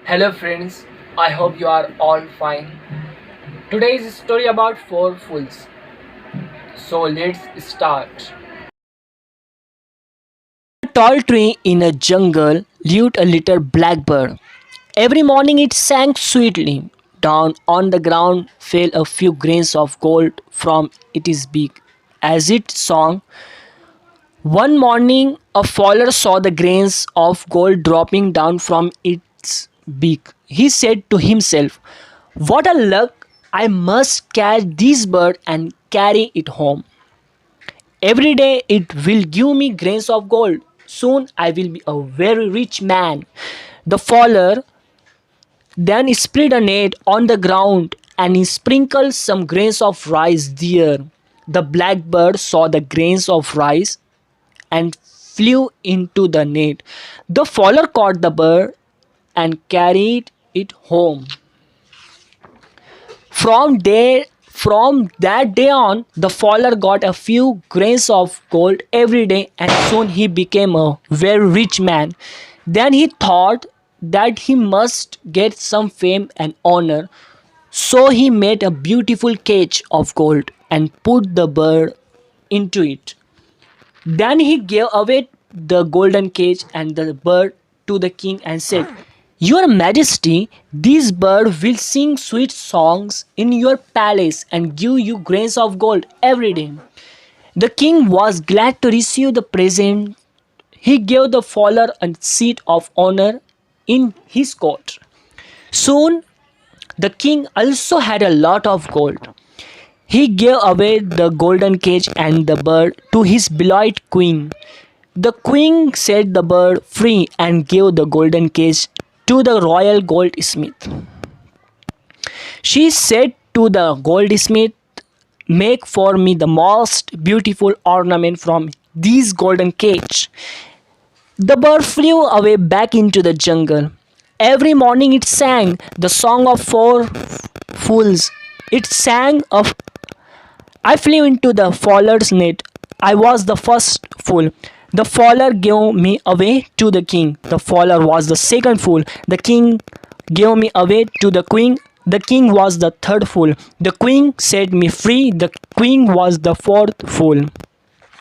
Hello friends, I hope you are all fine. Today is a story about four fools. So let's start. A tall tree in a jungle lived a little blackbird. Every morning it sang sweetly. Down on the ground fell a few grains of gold from its beak. As it sang, one morning a fowler saw the grains of gold dropping down from its beak. He said to himself, "What a luck! I must catch this bird and carry it home. Every day it will give me grains of gold. Soon I will be a very rich man." The fowler then spread a net on the ground and he sprinkled some grains of rice there. The blackbird saw the grains of rice and flew into the net. The fowler caught the bird and carried it home. From that day on, the fowler got a few grains of gold every day, and soon he became a very rich man. Then he thought that he must get some fame and honor, so he made a beautiful cage of gold and put the bird into it. Then he gave away the golden cage and the bird to the king and said, "Your Majesty, this bird will sing sweet songs in your palace and give you grains of gold every day." The king was glad to receive the present. He gave the fowler a seat of honor in his court. Soon, the king also had a lot of gold. He gave away the golden cage and the bird to his beloved queen. The queen set the bird free and gave the golden cage to the royal goldsmith. She said to the goldsmith, "Make for me the most beautiful ornament from this golden cage." The bird flew away back into the jungle. Every morning it sang the song of four fools. It sang of, "I flew into the fowler's net. I was the first fool. The fowler gave me away to the king. The fowler was the second fool. The king gave me away to the queen. The king was the third fool. The queen set me free. The queen was the fourth fool."